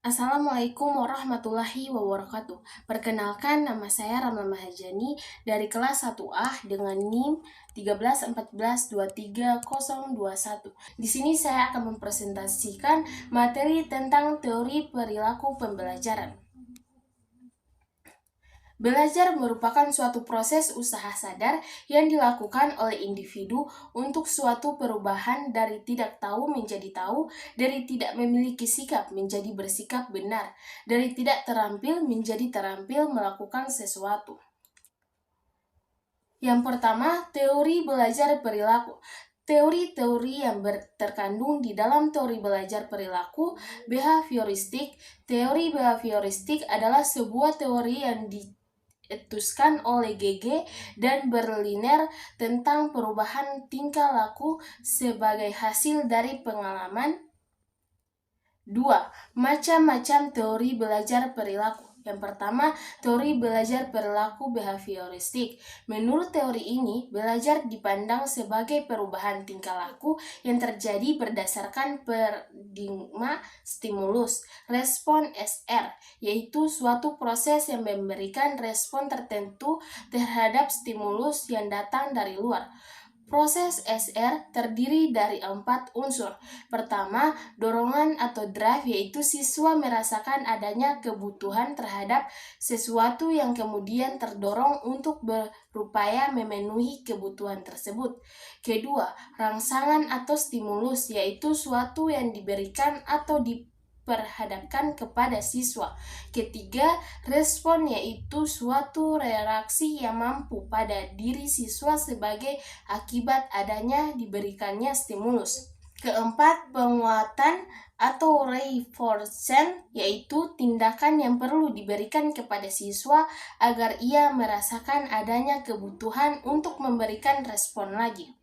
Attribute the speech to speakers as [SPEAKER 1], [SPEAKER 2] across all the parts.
[SPEAKER 1] Assalamualaikum warahmatullahi wabarakatuh. Perkenalkan, nama saya Ramla Mahajani dari kelas 1A dengan NIM 13142321. Di sini saya akan mempresentasikan materi tentang teori perilaku pembelajaran. Belajar merupakan suatu proses usaha sadar yang dilakukan oleh individu untuk suatu perubahan dari tidak tahu menjadi tahu, dari tidak memiliki sikap menjadi bersikap benar, dari tidak terampil menjadi terampil melakukan sesuatu. Yang pertama, teori belajar perilaku. Teori-teori yang terkandung di dalam teori belajar perilaku behavioristik. Teori behavioristik adalah sebuah teori yang dietuskan oleh G.G. dan Berliner tentang perubahan tingkah laku sebagai hasil dari pengalaman. 2. Macam-macam teori belajar perilaku. Yang pertama, teori belajar perilaku behavioristik. Menurut teori ini, belajar dipandang sebagai perubahan tingkah laku yang terjadi berdasarkan paradigma stimulus, respon SR, yaitu suatu proses yang memberikan respon tertentu terhadap stimulus yang datang dari luar. Proses SR terdiri dari 4 unsur. Pertama, dorongan atau drive, yaitu siswa merasakan adanya kebutuhan terhadap sesuatu yang kemudian terdorong untuk berupaya memenuhi kebutuhan tersebut. Kedua, rangsangan atau stimulus, yaitu suatu yang diberikan atau diperhadapkan kepada siswa. Ketiga, respon, yaitu suatu reaksi yang mampu pada diri siswa sebagai akibat adanya diberikannya stimulus. Keempat, penguatan atau reinforcement, yaitu tindakan yang perlu diberikan kepada siswa agar ia merasakan adanya kebutuhan untuk memberikan respon lagi.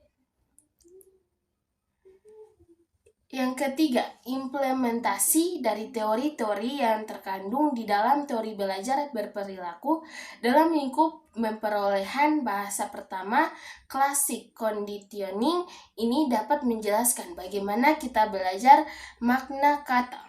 [SPEAKER 1] Yang ketiga, implementasi dari teori-teori yang terkandung di dalam teori belajar berperilaku dalam lingkup memperolehan bahasa. Pertama, classic conditioning ini dapat menjelaskan bagaimana kita belajar makna kata.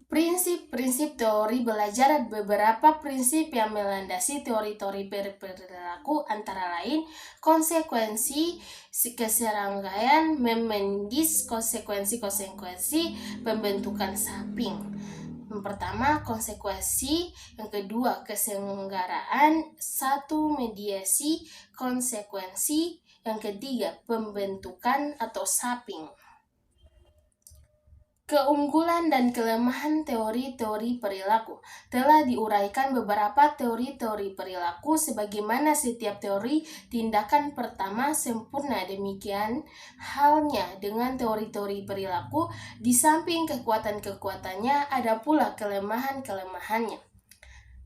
[SPEAKER 1] Prinsip-prinsip teori belajar. Beberapa prinsip yang melandasi teori-teori perilaku antara lain konsekuensi, keserangkaian, memendis, konsekuensi, pembentukan samping. Yang pertama, konsekuensi. Yang kedua, kesenggaraan. 1. Mediasi, konsekuensi. Yang ketiga, pembentukan atau samping. Keunggulan dan kelemahan teori-teori perilaku. Telah diuraikan beberapa teori-teori perilaku sebagaimana setiap teori tindakan pertama sempurna. Demikian halnya dengan teori-teori perilaku, di samping kekuatan-kekuatannya ada pula kelemahan-kelemahannya.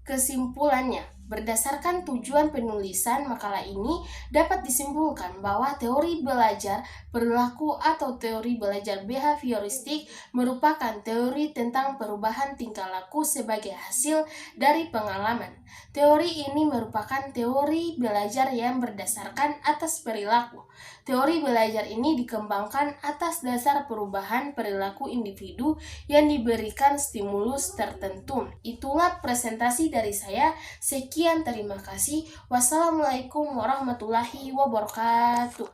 [SPEAKER 1] Kesimpulannya, berdasarkan tujuan penulisan makalah ini dapat disimpulkan bahwa teori belajar perilaku atau teori belajar behavioristik merupakan teori tentang perubahan tingkah laku sebagai hasil dari pengalaman. Teori ini merupakan teori belajar yang berdasarkan atas perilaku. Teori belajar ini dikembangkan atas dasar perubahan perilaku individu yang diberikan stimulus tertentu. Itulah presentasi dari saya. Sekian, terima kasih. Wassalamualaikum warahmatullahi wabarakatuh.